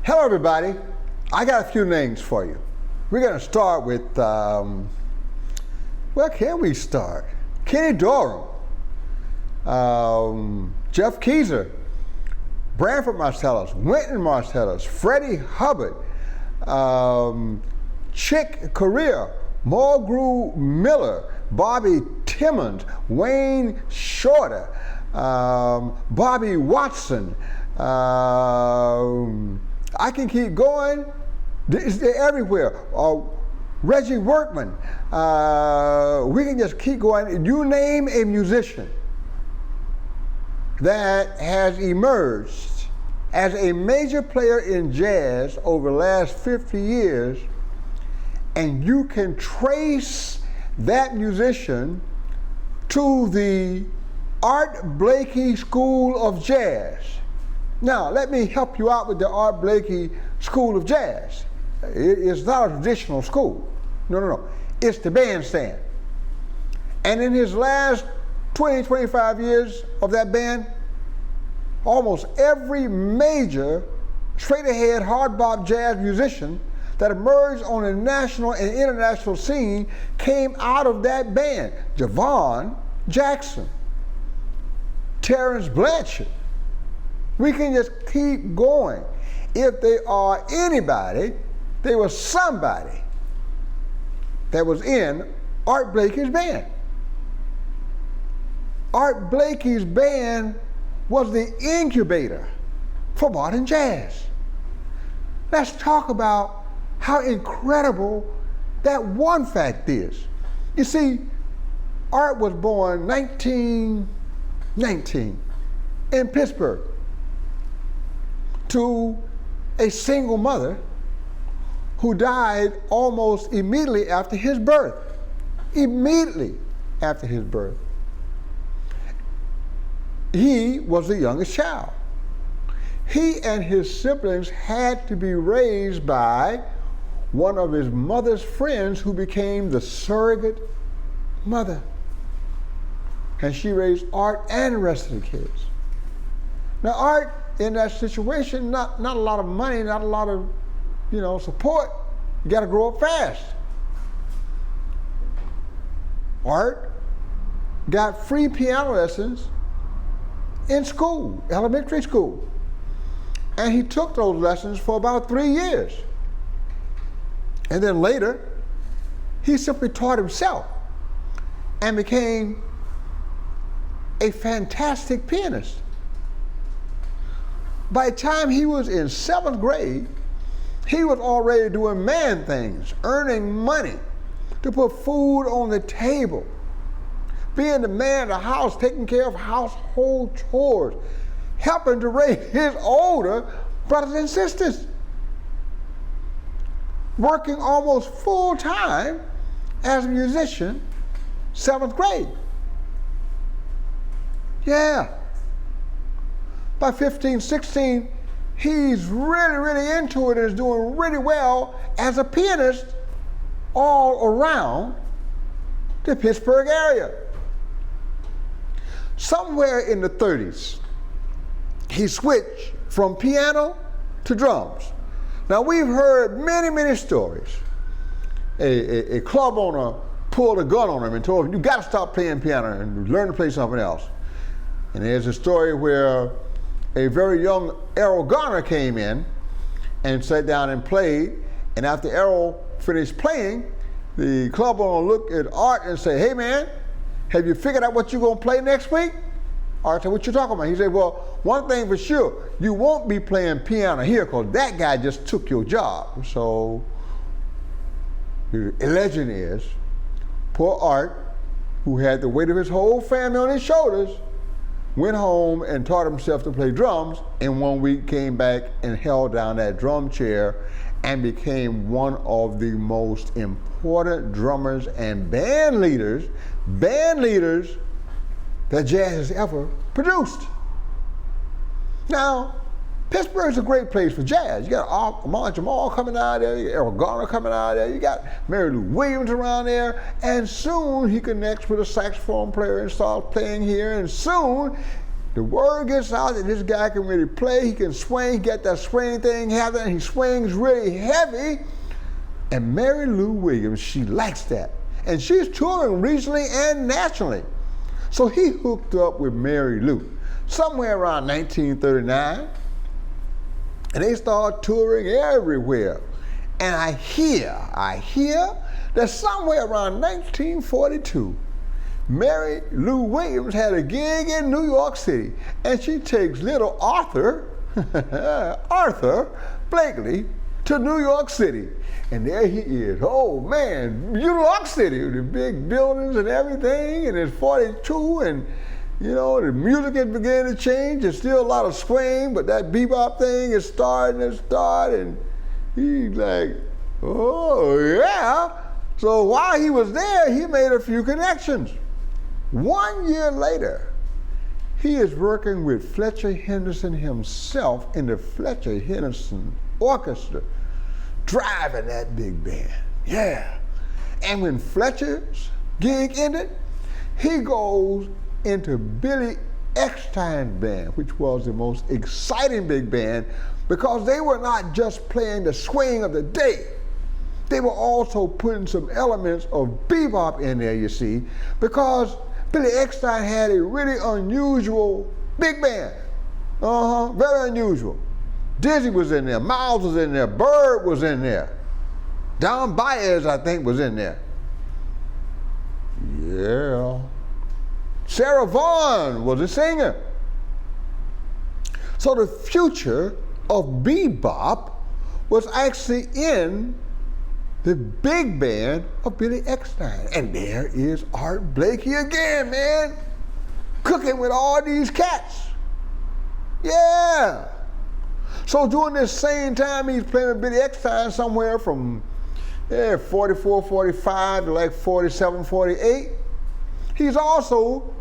Hello everybody, I got a few names for you. We're going to start with, where can we start? Kenny Dorham, Jeff Keezer, Branford Marcellus, Winton Marcellus, Freddie Hubbard, Chick Corea, Mulgrew Miller, Bobby Timmons, Wayne Shorter, Bobby Watson. I can keep going. They're everywhere. Reggie Workman. We can just keep going. You name a musician that has emerged as a major player in jazz over the last 50 years, and you can trace that musician to the Art Blakey School of Jazz. Now, let me help you out with the Art Blakey School of Jazz. It's not a traditional school. No. It's the bandstand. And in his last 20, 25 years of that band, almost every major straight-ahead hard bop jazz musician that emerged on the national and international scene came out of that band. Javon Jackson, Terrence Blanchard. We can just keep going. If they are anybody, they were somebody that was in Art Blakey's band. Art Blakey's band was the incubator for modern jazz. Let's talk about how incredible that one fact is. You see, Art was born 1919 in Pittsburgh to a single mother who died almost immediately after his birth. Immediately after his birth. He was the youngest child. He and his siblings had to be raised by one of his mother's friends who became the surrogate mother. And she raised Art and the rest of the kids. Now Art, in that situation, not a lot of money, not a lot of, support. You got to grow up fast. Art got free piano lessons in school, elementary school. And he took those lessons for about 3 years. And then later, he simply taught himself and became a fantastic pianist. By the time he was in 7th grade, he was already doing man things, earning money to put food on the table, being the man of the house, taking care of household chores, helping to raise his older brothers and sisters, working almost full time as a musician, 7th grade. Yeah. By 15, 16, he's really into it and is doing really well as a pianist all around the Pittsburgh area. Somewhere in the 30s, he switched from piano to drums. Now we've heard many stories. A club owner pulled a gun on him and told him, you gotta stop playing piano and learn to play something else. And there's a story where a very young Errol Garner came in and sat down and played, and after Errol finished playing, the club owner looked at Art and said, hey man, have you figured out what you're gonna play next week? Art said, what you talking about? He said, well, one thing for sure, you won't be playing piano here because that guy just took your job. So the legend is, poor Art, who had the weight of his whole family on his shoulders, went home and taught himself to play drums, and 1 week came back and held down that drum chair and became one of the most important drummers and band leaders that jazz has ever produced. Now, Pittsburgh's a great place for jazz. You got Ahmad Jamal coming out there, you got Errol Garner coming out there, you got Mary Lou Williams around there, and soon he connects with a saxophone player and starts playing here, and soon The word gets out that this guy can really play, he can swing, he got that swing thing happening, he swings really heavy. And Mary Lou Williams, she likes that. And she's touring regionally and nationally. So he hooked up with Mary Lou somewhere around 1939. And they started touring everywhere. And I hear that somewhere around 1942, Mary Lou Williams had a gig in New York City. And she takes little Arthur Blakey, to New York City. And there he is. Oh man, New York City, the big buildings and everything, and it's 42, and you know, the music is beginning to change. There's still a lot of swing, but that bebop thing is starting to start, and he's like, oh yeah. So while he was there, he made a few connections. 1 year later, he is working with Fletcher Henderson himself in the Fletcher Henderson Orchestra, driving that big band, yeah. And when Fletcher's gig ended, he goes into Billy Eckstine's band, which was the most exciting big band because they were not just playing the swing of the day. They were also putting some elements of bebop in there, you see, because Billy Eckstine had a really unusual big band. Very unusual. Dizzy was in there, Miles was in there, Bird was in there. Don Baez, I think, was in there. Yeah. Sarah Vaughan was a singer. So the future of bebop was actually in the big band of Billy Eckstine. And there is Art Blakey again, man, cooking with all these cats. Yeah. So during this same time, he's playing with Billy Eckstine somewhere from 44, 45 to like 47, 48. He's also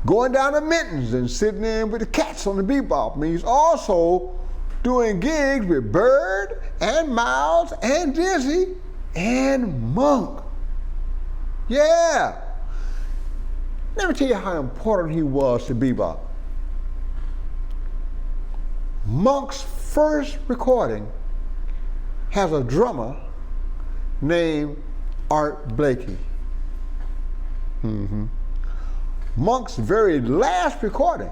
going down to Minton's and sitting in with the cats on the bebop. I mean, he's also doing gigs with Bird and Miles and Dizzy and Monk. Yeah. Let me tell you how important he was to bebop. Monk's first recording has a drummer named Art Blakey. Monk's very last recording,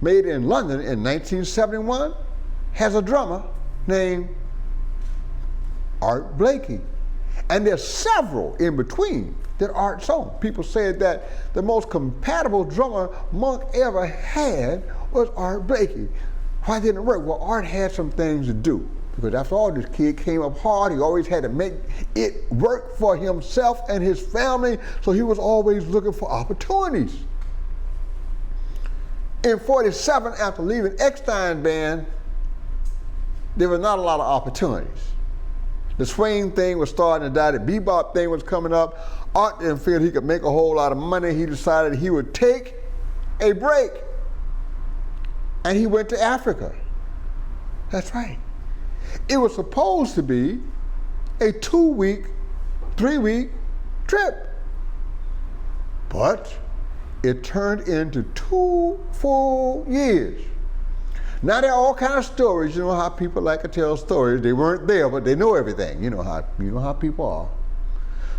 made in London in 1971, has a drummer named Art Blakey. And there's several in between that Art's on. People said that the most compatible drummer Monk ever had was Art Blakey. Why didn't it work? Well, Art had some things to do. Because after all, this kid came up hard. He always had to make it work for himself and his family. So he was always looking for opportunities. In 47, after leaving Eckstine band, there were not a lot of opportunities. The swing thing was starting to die. The bebop thing was coming up. Art didn't feel he could make a whole lot of money. He decided he would take a break. And he went to Africa. That's right. It was supposed to be a 2-week, 3-week trip. But it turned into 2 full years. Now there are all kinds of stories. You know how people like to tell stories. They weren't there, but they know everything. You know how people are.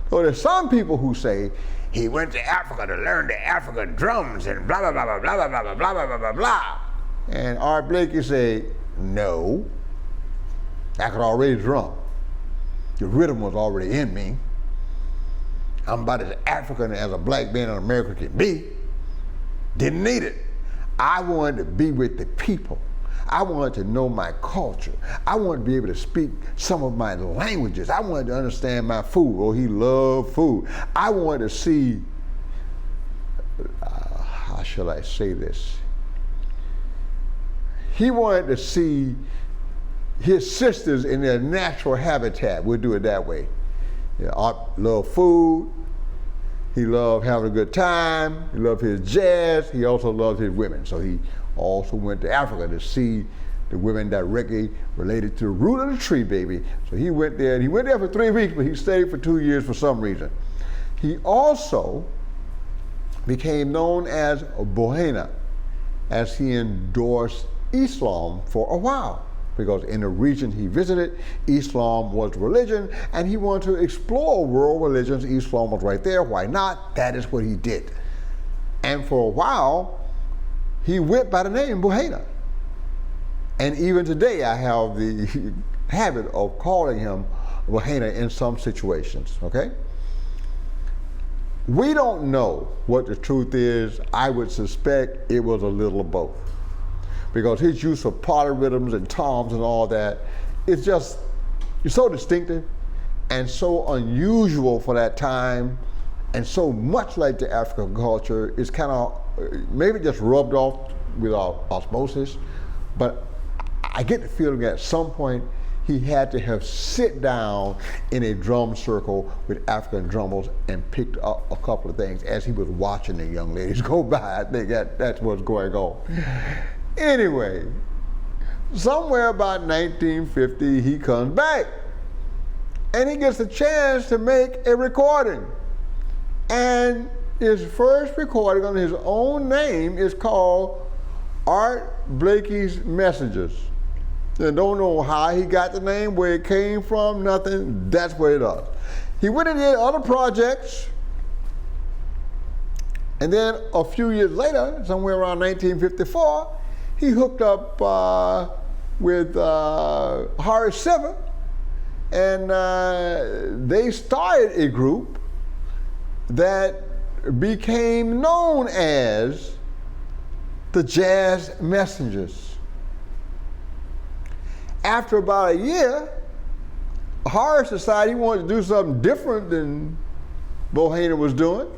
So there's some people who say he went to Africa to learn the African drums and blah blah blah blah blah blah blah blah blah blah blah blah. And Art Blakey said, no, I could already drum. The rhythm was already in me. I'm about as African as a black man in America can be. Didn't need it. I wanted to be with the people. I wanted to know my culture. I wanted to be able to speak some of my languages. I wanted to understand my food. Oh, he loved food. I wanted to see, how shall I say this? He wanted to see his sisters in their natural habitat. We'll do it that way. Yeah, Art loved food. He loved having a good time. He loved his jazz. He also loved his women. So he also went to Africa to see the women directly related to the root of the tree, baby. So he went there, and he went there for 3 weeks, but he stayed for 2 years for some reason. He also became known as Bohena. as he endorsed Islam for a while. Because in the region he visited, Islam was religion, and he wanted to explore world religions. Islam was right there. Why not? That is what he did. And for a while, he went by the name Bohena. And even today, I have the habit of calling him Bohena in some situations, okay? We don't know what the truth is. I would suspect it was a little of both. Because his use of polyrhythms and toms and all that, it's so distinctive and so unusual for that time, and so much like the African culture. It's kind of maybe just rubbed off with osmosis, but I get the feeling at some point he had to have sit down in a drum circle with African drummers and picked up a couple of things as he was watching the young ladies go by. I think that's what's going on. Anyway, somewhere about 1950, he comes back and he gets a chance to make a recording. And his first recording under his own name is called Art Blakey's Messages. And don't know how he got the name, where it came from, nothing. That's what it is. He went and did other projects. And then a few years later, somewhere around 1954, he hooked up with Horace Silver, and they started a group that became known as the Jazz Messengers. After about a year, Horace decided he wanted to do something different than Bohena was doing.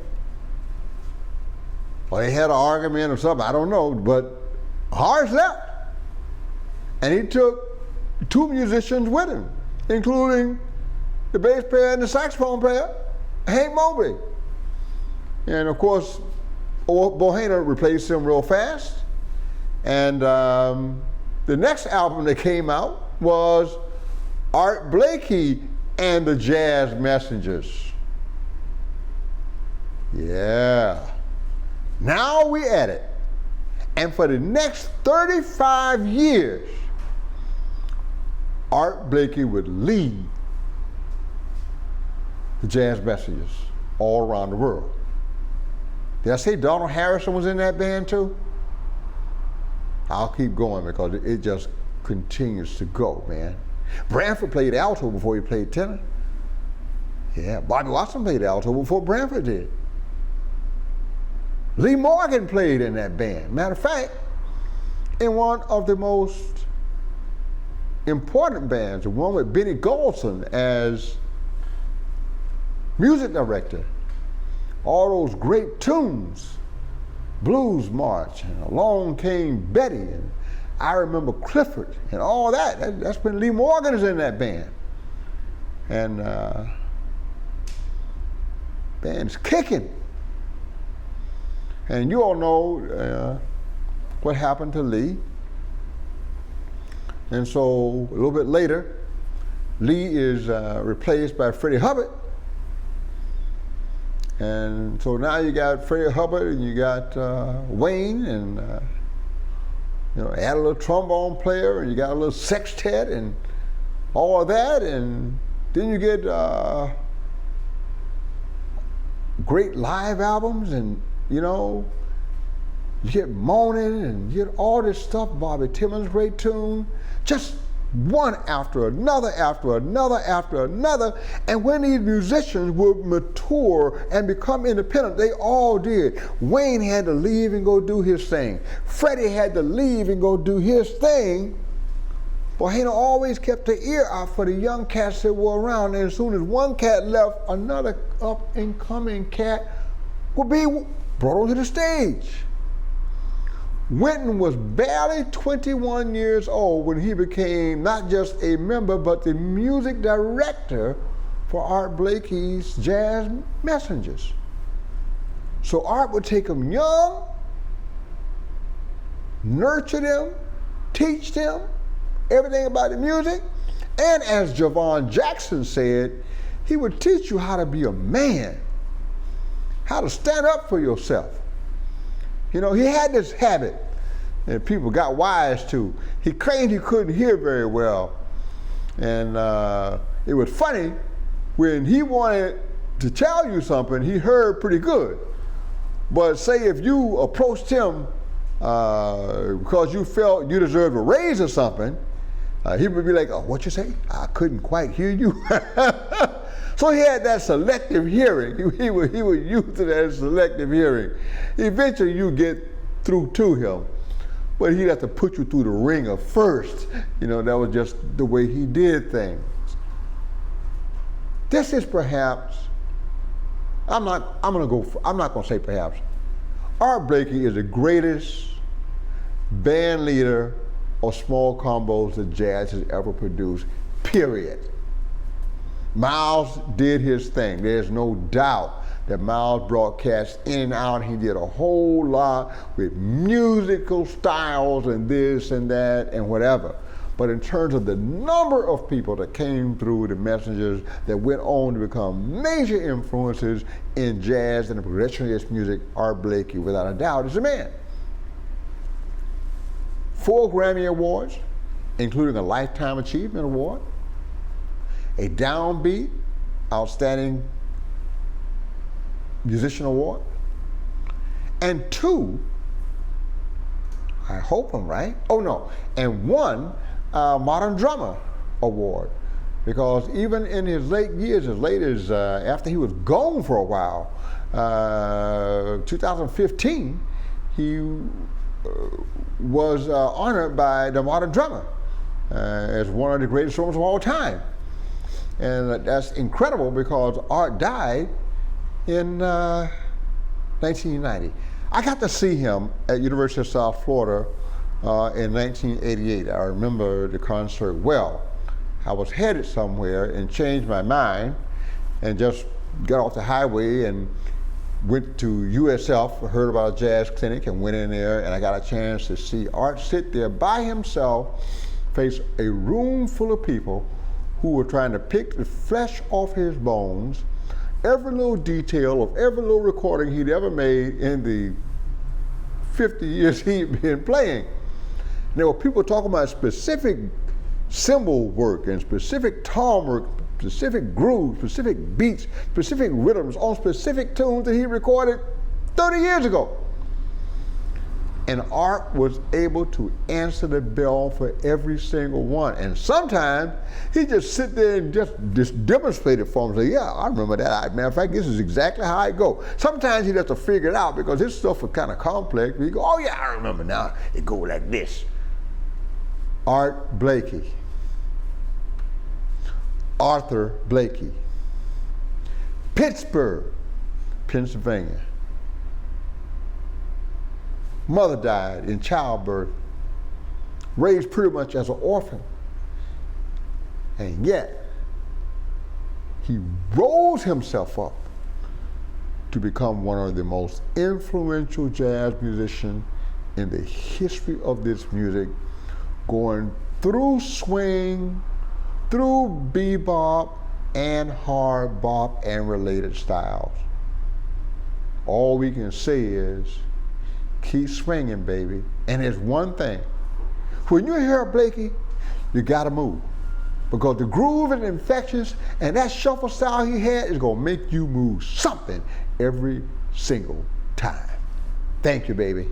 Or they had an argument or something, I don't know, but Horace left. And he took two musicians with him, including the bass player and the saxophone player, Hank Mobley. And of course, Bohena replaced him real fast. And the next album that came out was Art Blakey and the Jazz Messengers. Yeah. Now we at it. And for the next 35 years, Art Blakey would lead the Jazz Messengers all around the world. Did I say Donald Harrison was in that band too? I'll keep going because it just continues to go, man. Branford played alto before he played tenor. Yeah, Bobby Watson played alto before Branford did. Lee Morgan played in that band. Matter of fact, in one of the most important bands, the one with Benny Golson as music director. All those great tunes, Blues March, and Along Came Betty, and I Remember Clifford, and all that. That's when Lee Morgan is in that band. And band's kicking. And you all know what happened to Lee. And so a little bit later, Lee is replaced by Freddie Hubbard. And so now you got Freddie Hubbard and you got Wayne, and add a little trombone player, and you got a little sextet and all of that, and then you get great live albums, and you get Moaning, and you get all this stuff, Bobby Timmons' great tune, just one after another, after another, after another. And when these musicians would mature and become independent, they all did. Wayne had to leave and go do his thing. Freddie had to leave and go do his thing. Bohena always kept the ear out for the young cats that were around. And as soon as one cat left, another up-and-coming cat would be brought onto the stage. Wynton was barely 21 years old when he became not just a member, but the music director for Art Blakey's Jazz Messengers. So Art would take them young, nurture them, teach them everything about the music, and as Javon Jackson said, he would teach you how to be a man, how to stand up for yourself. He had this habit and people got wise to. He claimed he couldn't hear very well. And it was funny, when he wanted to tell you something, he heard pretty good. But say if you approached him because you felt you deserved a raise or something, he would be like, oh, what you say? I couldn't quite hear you. So he had that selective hearing. He would use it as selective hearing. Eventually you get through to him, but he'd have to put you through the ringer first. You know, that was just the way he did things. This is perhaps, I'm not gonna say perhaps, Art Blakey is the greatest band leader of small combos that jazz has ever produced, period. Miles did his thing. There's no doubt that Miles broadcast in and out. He did a whole lot with musical styles and this and that and whatever. But in terms of the number of people that came through, the messengers that went on to become major influences in jazz and the progressionist music, Art Blakey, without a doubt, is the man. 4 Grammy Awards, including a Lifetime Achievement Award, a Downbeat Outstanding Musician Award, and 2, I hope I'm right, and 1 Modern Drummer Award. Because even in his late years, as late as after he was gone for a while, 2015, he was honored by the Modern Drummer as one of the greatest drummers of all time. And that's incredible because Art died in 1990. I got to see him at University of South Florida in 1988. I remember the concert well. I was headed somewhere and changed my mind and just got off the highway and went to USF, heard about a jazz clinic and went in there, and I got a chance to see Art sit there by himself, face a room full of people who were trying to pick the flesh off his bones, every little detail of every little recording he'd ever made in the 50 years he'd been playing. And there were people talking about specific cymbal work and specific tom work, specific grooves, specific beats, specific rhythms on specific tunes that he recorded 30 years ago. And Art was able to answer the bell for every single one. And sometimes he just sit there and just demonstrate it for him and say, yeah, I remember that. Matter of fact, this is exactly how I go. Sometimes he'd have to figure it out because his stuff was kind of complex. He go, oh yeah, I remember now. It go like this. Art Blakey. Arthur Blakey. Pittsburgh, Pennsylvania. Mother died in childbirth, raised pretty much as an orphan. And yet, he rose himself up to become one of the most influential jazz musicians in the history of this music, going through swing, through bebop and hard bop and related styles. All we can say is, keep swinging, baby. And there's one thing. When you hear Blakey, you gotta move. Because the groove is infectious, and that shuffle style he had is gonna make you move something every single time. Thank you, baby.